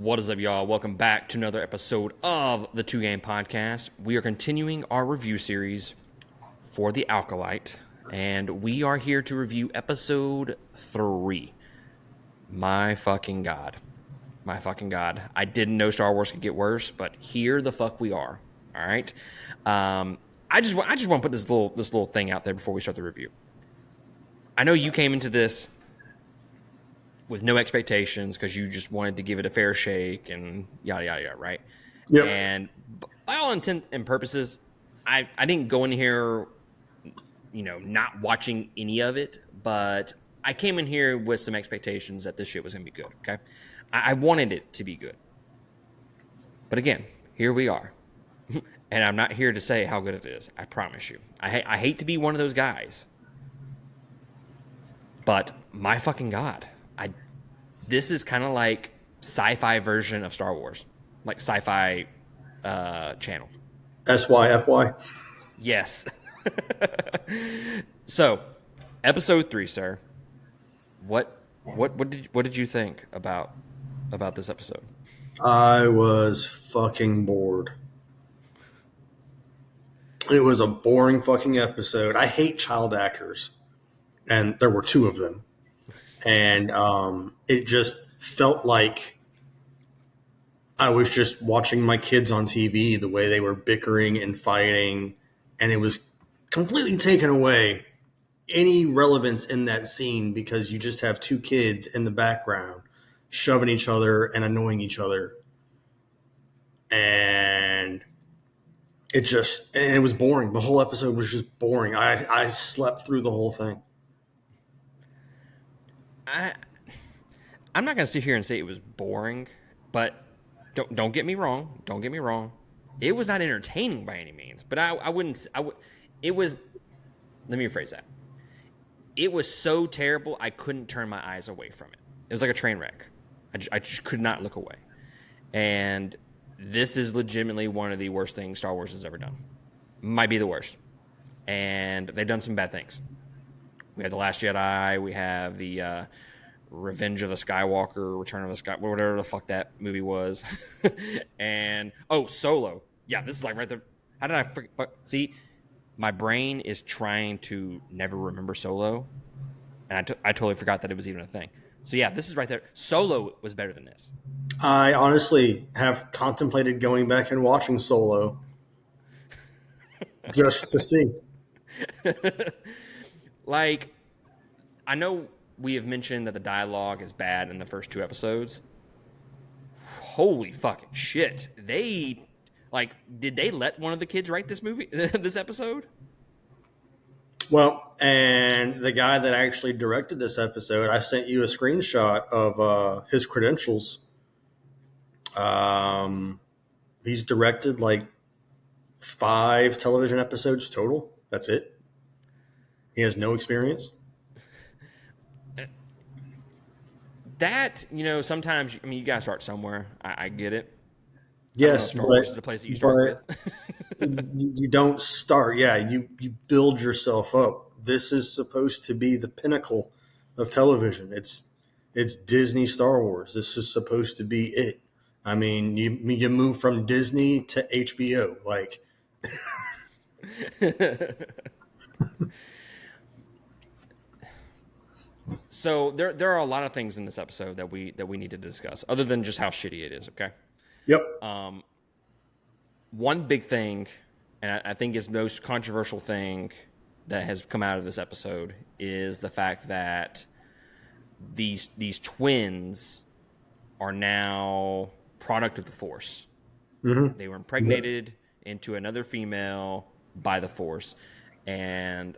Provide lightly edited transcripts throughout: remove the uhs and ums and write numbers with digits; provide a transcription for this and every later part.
What is up, y'all? Welcome back to another episode of the Two Game Podcast. We are continuing our review series for the Acolyte, and we are here to review episode 3. My fucking God. My fucking God. I didn't know Star Wars could get worse, but here the fuck we are. All right. I just want to put this little thing out there before we start the review. I know you came into this with no expectations because you just wanted to give it a fair shake and yada yada yada, right? Yep. And by all intent and purposes, I didn't go in here, not watching any of it, but I came in here with some expectations that this shit was gonna be good. Okay, I wanted it to be good, but again, here we are, and I'm not here to say how good it is. I promise you. I hate to be one of those guys, but my fucking God, this is kind of like sci-fi version of Star Wars, like sci-fi channel. SYFY. Yes. So, episode 3, sir. What did you think about this episode? I was fucking bored. It was a boring fucking episode. I hate child actors, and there were two of them. And it just felt like I was just watching my kids on TV, the way they were bickering and fighting, and it was completely taken away any relevance in that scene because you just have two kids in the background shoving each other and annoying each other. And it was boring. The whole episode was just boring. I slept through the whole thing. I I'm not gonna sit here and say it was boring, but don't get me wrong. Don't get me wrong. It was not entertaining by any means, but I wouldn't. It was. Let me rephrase that. It was so terrible I couldn't turn my eyes away from it. It was like a train wreck. I just could not look away. And this is legitimately one of the worst things Star Wars has ever done. Might be the worst. And they've done some bad things. We have The Last Jedi. We have the Revenge of the Skywalker, Return of the Sky, whatever the fuck that movie was. And, Solo. Yeah, this is like right there. How did I see? My brain is trying to never remember Solo. And I totally forgot that it was even a thing. So yeah, this is right there. Solo was better than this. I honestly have contemplated going back and watching Solo just to see. Like, I know we have mentioned that the dialogue is bad in the first 2 episodes. Holy fucking shit. Did they let one of the kids write this movie, this episode? Well, and the guy that actually directed this episode, I sent you a screenshot of his credentials. He's directed like 5 television episodes total. That's it. He has no experience. That, sometimes, you gotta start somewhere. I get it. Yes, Star Wars is the place that you start with. you don't start. Yeah, you build yourself up. This is supposed to be the pinnacle of television. It's Disney Star Wars. This is supposed to be it. I mean, you move from Disney to HBO. Like, So there are a lot of things in this episode that we need to discuss, other than just how shitty it is. Okay. yep. One big thing, and I think is the most controversial thing that has come out of this episode, is the fact that these twins are now product of the Force. Mm-hmm. They were impregnated into another female by the Force, and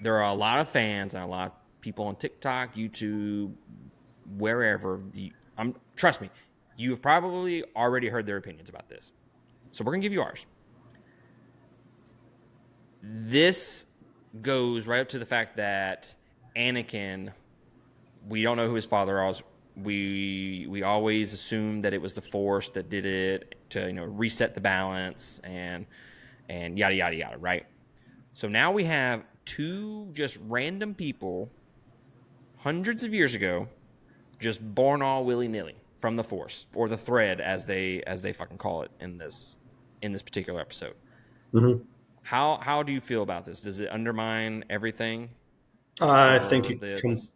there are a lot of fans and a lot of people on TikTok, YouTube, wherever. Trust me, you have probably already heard their opinions about this. So we're going to give you ours. This goes right up to the fact that Anakin, we don't know who his father was. We always assumed that it was the Force that did it to reset the balance and yada yada yada, right? So now we have 2 just random people hundreds of years ago just born all willy-nilly from the Force, or the thread as they fucking call it in this particular episode. Mm-hmm. How do you feel about this? Does it undermine everything I think for the this?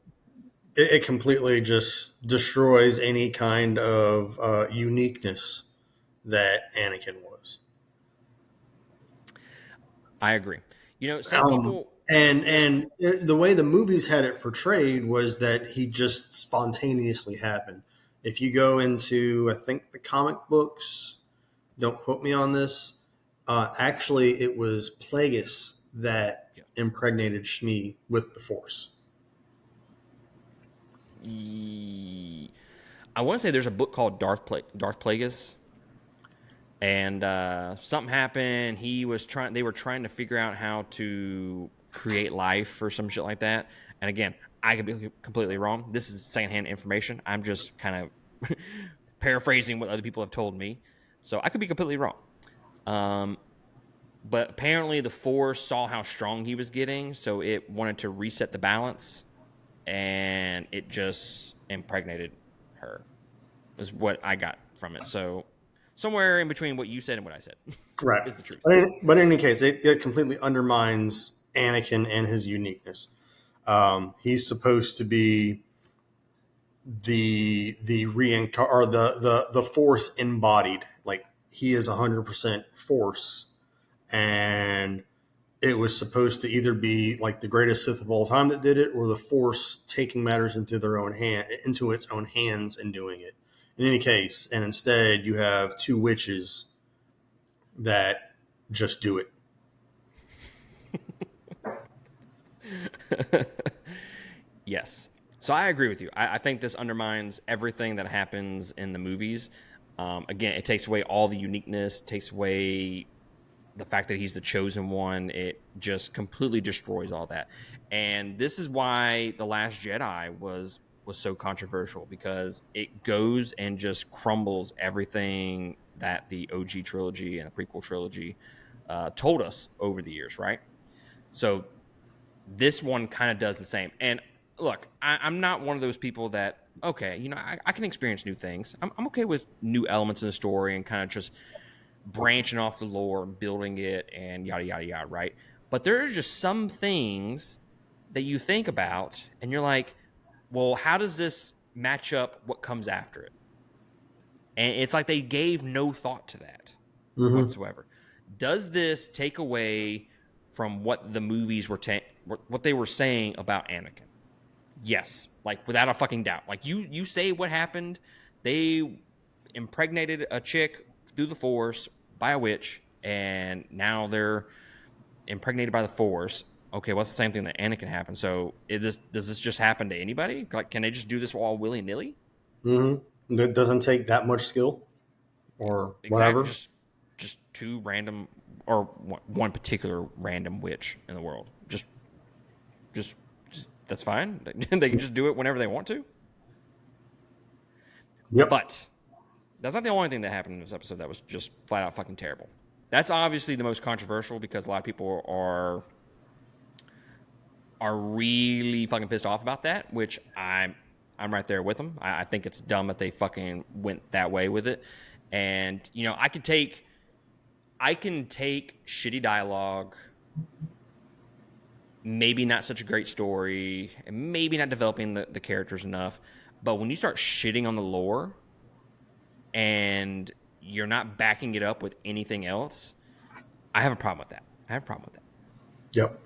it completely just destroys any kind of uniqueness that Anakin was. I agree. You know, some Um, people. and the way the movies had it portrayed was that he just spontaneously happened. If you go into, I think, the comic books, don't quote me on this. Actually, it was Plagueis that Yeah. impregnated Shmi with the Force. I want to say there's a book called Darth Plagueis, and something happened. They were trying to figure out how to create life or some shit like that. And again, I could be completely wrong. This is secondhand information. I'm just kind of paraphrasing what other people have told me, so I could be completely wrong. Um, but apparently, the Force saw how strong he was getting, so it wanted to reset the balance, and it just impregnated her. Is what I got from it. So somewhere in between what you said and what I said Right. is the truth. But in any case, it completely undermines Anakin and his uniqueness. He's supposed to be the reincar or the Force embodied. Like he is 100% Force, and it was supposed to either be like the greatest Sith of all time that did it, or the Force taking matters into its own hands and doing it. In any case, and instead you have two witches that just do it. Yes. So I agree with you. I think this undermines everything that happens in the movies. Again, it takes away all the uniqueness, takes away the fact that he's the chosen one. It just completely destroys all that. And this is why The Last Jedi was so controversial, because it goes and just crumbles everything that the OG trilogy and the prequel trilogy told us over the years, right? So this one kind of does the same. And look, I'm not one of those people that, okay, I can experience new things. I'm okay with new elements in the story and kind of just branching off the lore and building it and yada yada yada, right? But there are just some things that you think about and you're like, well, how does this match up what comes after it? And it's like they gave no thought to that Mm-hmm. whatsoever. Does this take away from what the movies what they were saying about Anakin? Yes, like without a fucking doubt. Like you say what happened, they impregnated a chick through the Force by a witch, and now they're impregnated by the Force. Okay, what's the same thing that Anakin happened? So does this just happen to anybody? Like, can they just do this all willy nilly? Mm-hmm. It doesn't take that much skill or Exactly, whatever. just two random, or one particular random witch in the world. Just, just that's fine. They can just do it whenever they want to. Yep. But that's not the only thing that happened in this episode that was just flat out fucking terrible. That's obviously the most controversial because a lot of people are really fucking pissed off about that, which I'm right there with them. I think it's dumb that they fucking went that way with it. And I can take shitty dialogue, maybe not such a great story, and maybe not developing the characters enough. But when you start shitting on the lore and you're not backing it up with anything else, I have a problem with that. I have a problem with that. Yep.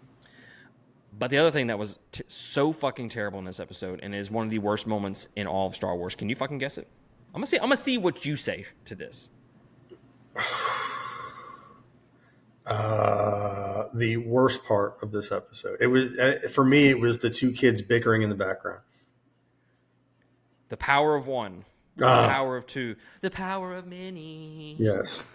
But the other thing that was so fucking terrible in this episode, and is one of the worst moments in all of Star Wars, can you fucking guess it? I'm gonna see what you say to this. The worst part of this episode. It was for me. It was the two kids bickering in the background. The power of one, the Ah, power of two, the power of many. yes.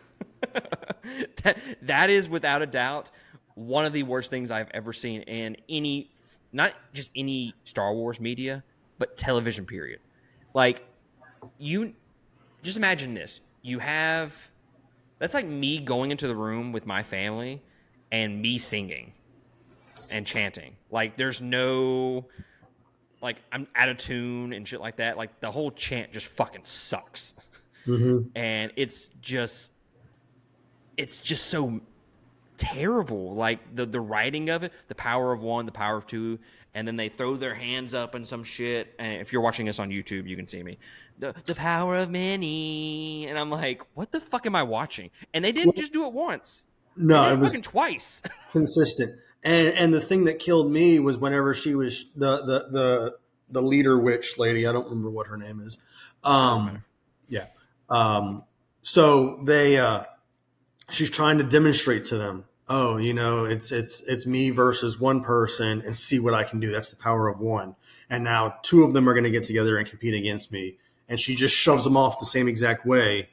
That is without a doubt one of the worst things I've ever seen in any, not just any Star Wars media, but television period. Like, you just imagine this. That's like me going into the room with my family and me singing and chanting. Like, like I'm out of tune and shit like that. Like the whole chant just fucking sucks, Mm-hmm. and it's just so terrible. Like the writing of it, the power of one, the power of two, and then they throw their hands up and some shit. And if you're watching this on YouTube, you can see me. The power of many, and I'm like, what the fuck am I watching? And they didn't just do it once; they No, did it it fucking was twice. consistent. And the thing that killed me was whenever she was the leader witch lady. I don't remember what her name is. Doesn't matter. Yeah. Um, so she's trying to demonstrate to them, oh, it's me versus one person, and see what I can do. That's the power of one. And now two of them are going to get together and compete against me. And she just shoves them off the same exact way.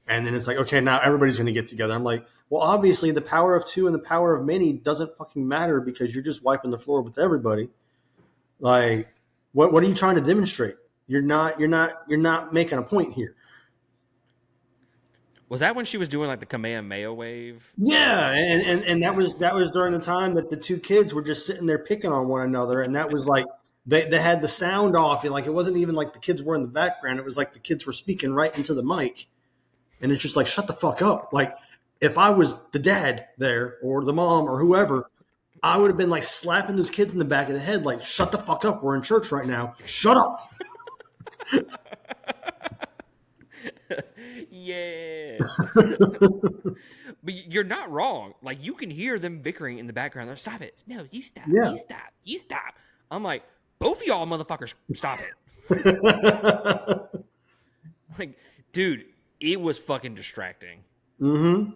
And then it's like, okay, now everybody's going to get together. I'm like, well, obviously the power of two and the power of many doesn't fucking matter because you're just wiping the floor with everybody. Like, what are you trying to demonstrate? You're not making a point here. Was that when she was doing like the Kamehameha wave? Yeah, and that was during the time that the two kids were just sitting there picking on one another, and that was like they had the sound off, and like it wasn't even like the kids were in the background. It was like the kids were speaking right into the mic, and it's just like shut the fuck up. Like if I was the dad there or the mom or whoever, I would have been like slapping those kids in the back of the head, like shut the fuck up. We're in church right now. Shut up. Yes. But you're not wrong. Like you can hear them bickering in the background. They're stop it. No, you stop. Yeah. You stop. You stop. I'm like, both of y'all motherfuckers, stop it. Like, dude, it was fucking distracting. Mm-hmm.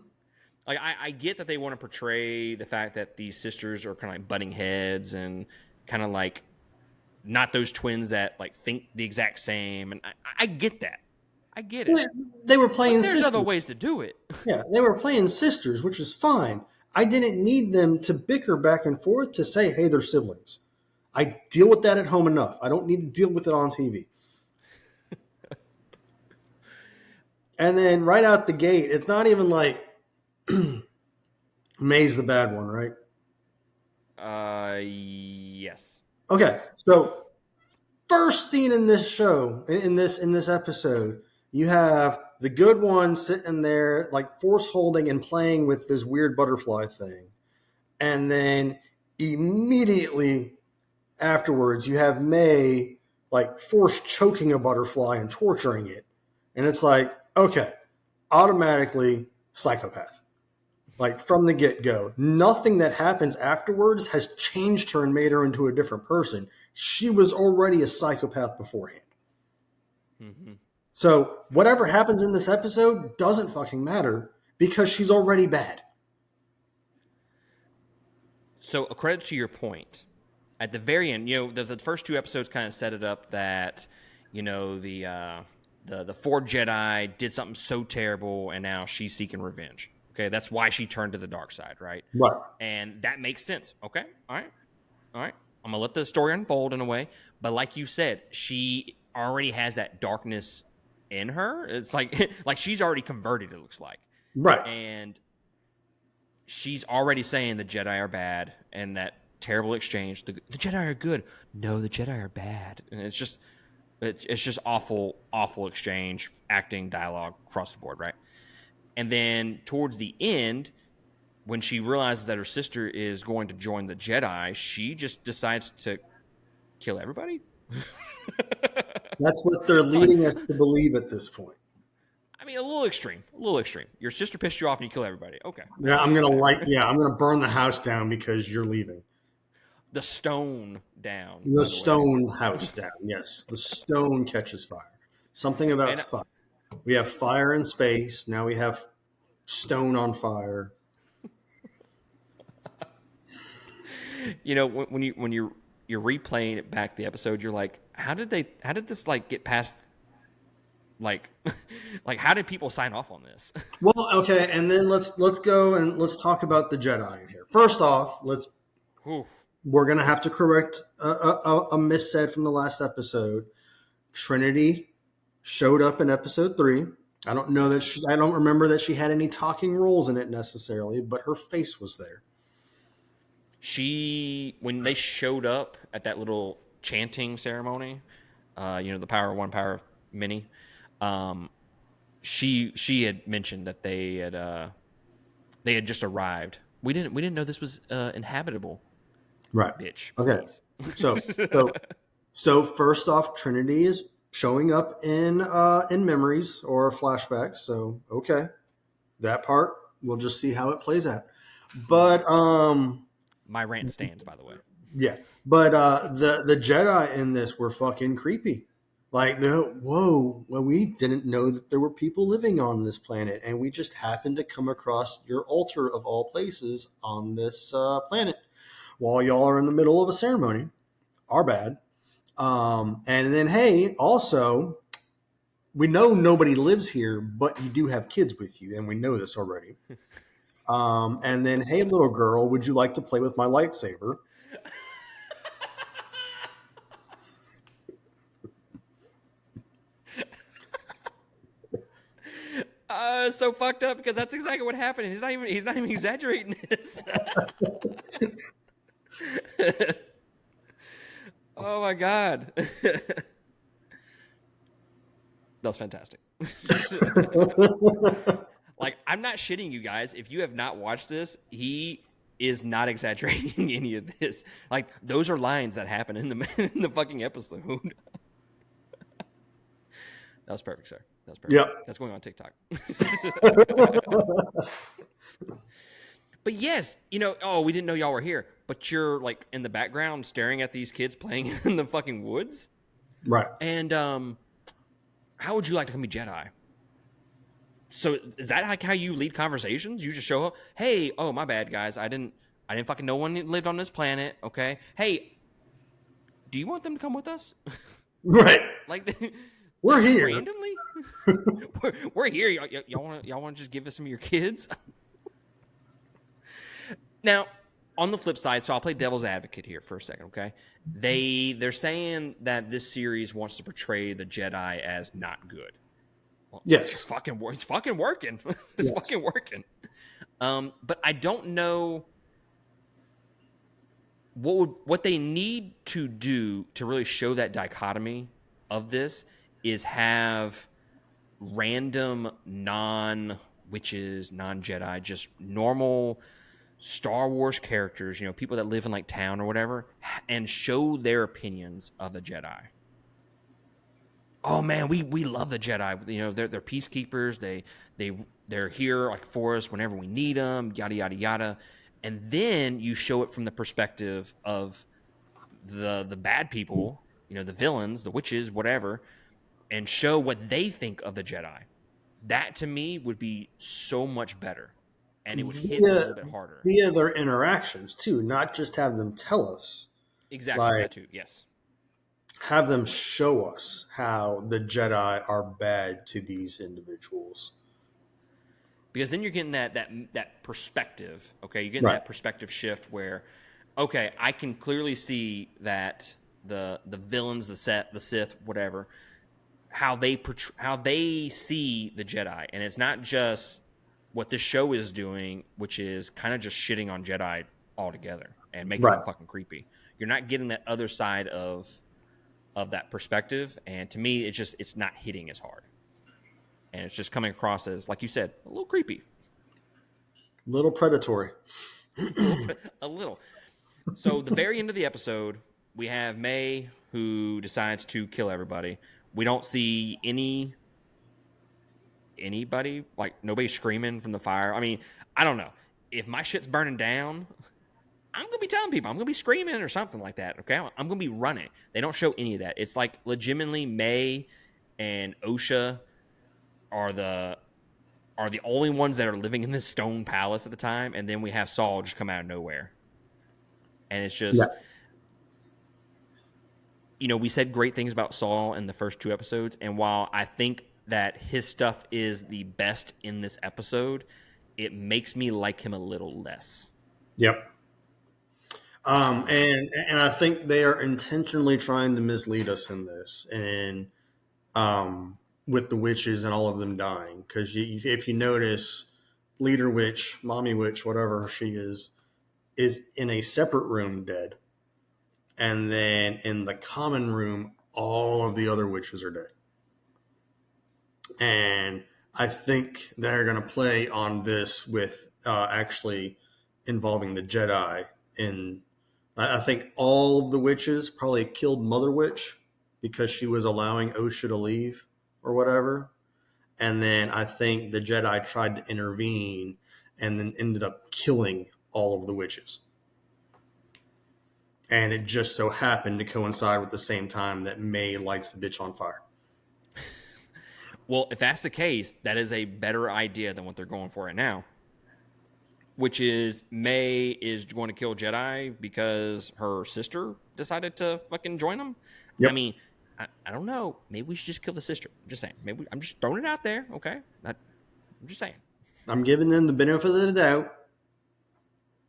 Like I get that they want to portray the fact that these sisters are kind of like butting heads and kind of like not those twins that like think the exact same. And I get that. I get it. They were But playing there's sisters. other ways to do it. Yeah, they were playing sisters, which is fine. I didn't need them to bicker back and forth to say, hey, they're siblings. I deal with that at home enough. I don't need to deal with it on TV. And then right out the gate, it's not even like May's the bad one, right? Yes. Okay, so first scene in this show, in this episode, you have the good one sitting there like force holding and playing with this weird butterfly thing. And then immediately afterwards, you have May like force choking a butterfly and torturing it. And it's like, okay, automatically psychopath. Like from the get-go. Nothing that happens afterwards has changed her and made her into a different person. She was already a psychopath beforehand. Mm-hmm. So whatever happens in this episode doesn't fucking matter because she's already bad. So a credit to your point. At the very end, the first two episodes kind of set it up that, the four Jedi did something so terrible, and now she's seeking revenge. Okay, that's why she turned to the dark side, right? Right. And that makes sense. Okay, all right. I'm gonna let the story unfold in a way, but like you said, she already has that darkness in her. It's like like she's already converted. It looks like, Right. and she's already saying the Jedi are bad, and that terrible exchange. The Jedi are good. No, the Jedi are bad, and it's just awful exchange, acting, dialogue across the board, right? And then towards the end, when she realizes that her sister is going to join the Jedi, she just decides to kill everybody. That's what they're leading us to believe at this point. I mean, a little extreme. Your sister pissed you off and you kill everybody. Okay. Yeah, I'm gonna burn the house down because you're leaving. The stone down. The stone house down. Yes, the stone catches fire. Something about fire. We have fire in space. Now we have stone on fire. When you're replaying it back the episode, you're like, how did this like get past like how did people sign off on this? Well, okay, and then let's go and let's talk about the Jedi in here. First off, we're gonna have to correct a missaid from the last episode. Trinity showed up in episode 3. I don't know that I don't remember that she had any talking roles in it necessarily, but her face was there. When they showed up at that little chanting ceremony. The power of one, power of many. Um, she had mentioned that they had just arrived. We didn't know this was inhabitable. Right. Bitch, Okay. please. So so so first off, Trinity is showing up in memories or flashbacks. So okay, that part we'll just see how it plays out. But My rant stands, by the way. yeah, but the Jedi in this were fucking creepy. Like, no, whoa, well, we didn't know that there were people living on this planet, and we just happened to come across your altar of all places on this planet while y'all are in the middle of a ceremony. Our bad. And then, hey, also, we know nobody lives here, but you do have kids with you, and we know this already. And then, hey, little girl, would you like to play with my lightsaber? So fucked up because that's exactly what happened. He's not even exaggerating this. Oh my god. That was fantastic. Like, I'm not shitting you guys. If you have not watched this, he is not exaggerating any of this. Like, those are lines that happen in the in the fucking episode. That was perfect, sir. That was perfect. Yep. That's going on TikTok. But yes, oh, we didn't know y'all were here. But you're like in the background staring at these kids playing in the fucking woods. Right. And how would you like to come be Jedi? So is that like how you lead conversations? You just show up, hey, oh my bad guys, I didn't fucking know one lived on this planet. Okay, hey, do you want them to come with us? Right. like, We're like here. randomly? we're here. Y'all want to just give us some of your kids? Now, on the flip side, so I'll play devil's advocate here for a second. Okay, they're saying that this series wants to portray the Jedi as not good. Well, Yes. it's fucking working. It's Yes. fucking working. But I don't know what they need to do to really show that dichotomy of this is have random non-witches, non-Jedi, just normal Star Wars characters, people that live in like town or whatever, and show their opinions of the Jedi. Oh man, we love the Jedi. They're peacekeepers. They're here like for us whenever we need them. Yada yada yada. And then you show it from the perspective of the bad people, the villains, the witches, whatever, and show what they think of the Jedi. That to me would be so much better, and it would hit a little bit harder. Via their interactions too, not just have them tell us. Exactly, Like, that too. Yes. have them show us how the Jedi are bad to these individuals. Because then you're getting that perspective. Okay, you're getting Right. that perspective shift where, okay, I can clearly see that the villains, the Sith, whatever, how they see the Jedi, and it's not just what this show is doing, which is kind of just shitting on Jedi altogether and making Right. them fucking creepy. You're not getting that other side of that perspective, and to me, it's not hitting as hard. And it's just coming across as, like you said, a little creepy. Little predatory. A little. So the very end of the episode, we have May who decides to kill everybody. We don't see anybody, like nobody screaming from the fire. I mean, I don't know. If my shit's burning down, I'm going to be telling people. I'm going to be screaming or something like that, okay? I'm going to be running. They don't show any of that. It's like legitimately May and Osha are the only ones that are living in this stone palace at the time, and then we have Saul just come out of nowhere. And it's just, we said great things about Saul in the first 2 episodes, and while I think that his stuff is the best in this episode, it makes me like him a little less. Yep. And I think they are intentionally trying to mislead us in this, and with the witches and all of them dying, because if you notice, leader witch, mommy witch, whatever she is in a separate room dead, and then in the common room, all of the other witches are dead. And I think they're going to play on this with actually involving the Jedi. I think all of the witches probably killed Mother Witch because she was allowing Osha to leave or whatever. And then I think the Jedi tried to intervene and then ended up killing all of the witches. And it just so happened to coincide with the same time that May lights the bitch on fire. Well, if that's the case, that is a better idea than what they're going for right now, which is May is going to kill Jedi because her sister decided to fucking join them. I Yep. mean, I don't know. Maybe we should just kill the sister. I'm just saying. Maybe I'm just throwing it out there. Okay, I'm just saying. I'm giving them the benefit of the doubt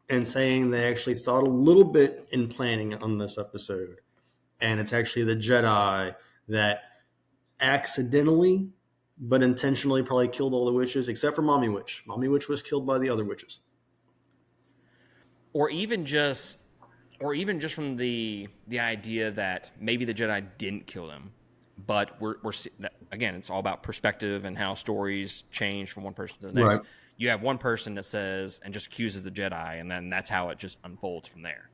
and saying they actually thought a little bit in planning on this episode. And it's actually the Jedi that accidentally but intentionally probably killed all the witches except for Mommy Witch. Mommy Witch was killed by the other witches. Or even just from the idea that maybe the Jedi didn't kill them, but we're again, it's all about perspective and how stories change from one person to the next. Right. You have one person that says and just accuses the Jedi, and then that's how it just unfolds from there.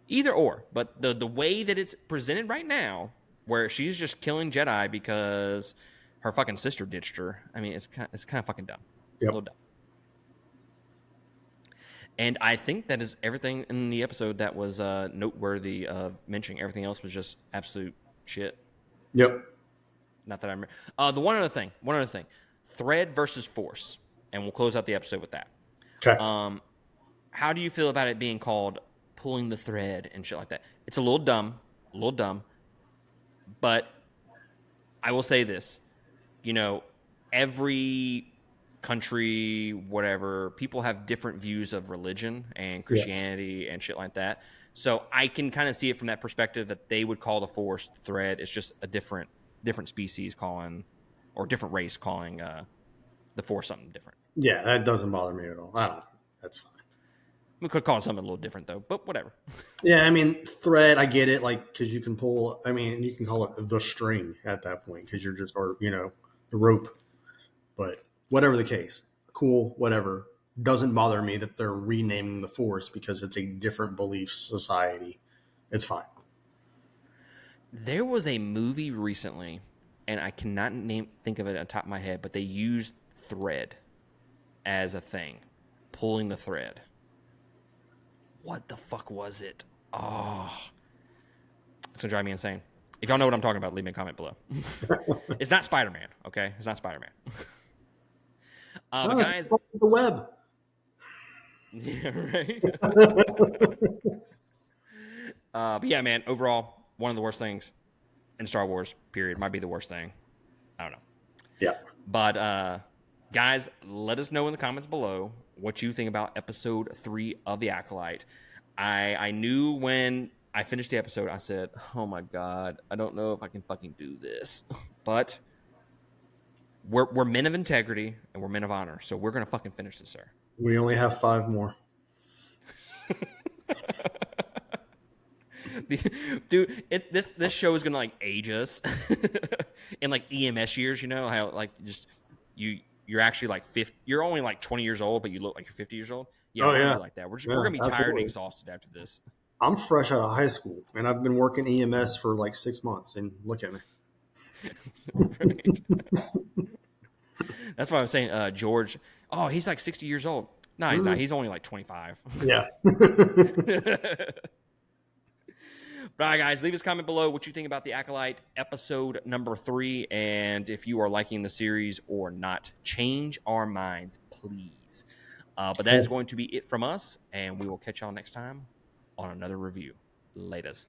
Either or, but the way that it's presented right now, where she's just killing Jedi because her fucking sister ditched her. I mean, it's kind of fucking dumb. Yep. A little dumb. And I think that is everything in the episode that was noteworthy of mentioning. Everything else was just absolute shit. Yep. Not that I remember. The one other thing. Thread versus Force. And we'll close out the episode with that. Okay. How do you feel about it being called pulling the thread and shit like that? It's a little dumb. But I will say this. You know, every country, whatever, people have different views of religion and Christianity and shit like that. So I can kind of see it from that perspective that they would call the Force thread. It's just a different species calling, or different race calling the Force something different. Yeah, that doesn't bother me at all. I don't know. That's fine. We could call it something a little different though, but whatever. Yeah, I mean, thread, I get it, like, because you can pull, I mean, you can call it the string at that point because you're just, or, you know, the rope. But whatever the case, cool, whatever. Doesn't bother me that they're renaming the Force because it's a different belief society. It's fine. There was a movie recently, and I cannot think of it on top of my head, but they used thread as a thing, pulling the thread. What the fuck was it? Oh, it's gonna drive me insane. If y'all know what I'm talking about, leave me a comment below. It's not Spider-Man, okay? It's not Spider-Man. But guys, the web. Yeah, right. But yeah, man. Overall, one of the worst things in Star Wars. Period. Might be the worst thing. I don't know. Yeah. But guys, let us know in the comments below what you think about episode 3 of The Acolyte. I knew when I finished the episode, I said, "Oh my god, I don't know if I can fucking do this." But we're men of integrity and we're men of honor, so we're gonna fucking finish this, sir. We only have 5 more. Dude, this show is gonna like age us in like EMS years. You know how like just you're actually like 50. You're only like 20 years old, but you look like you're 50 years old. Yeah, we're gonna be like that. We're gonna be tired and exhausted after this. I'm fresh out of high school, and I've been working EMS for like 6 months, and look at me. Right. That's why I was saying, George. Oh, he's like 60 years old. No, he's not. He's only like 25. Yeah. But all right, guys, leave us a comment below what you think about The Acolyte episode number 3, and if you are liking the series or not. Change our minds, please. But that is going to be it from us, and we will catch y'all next time on another review. Laters.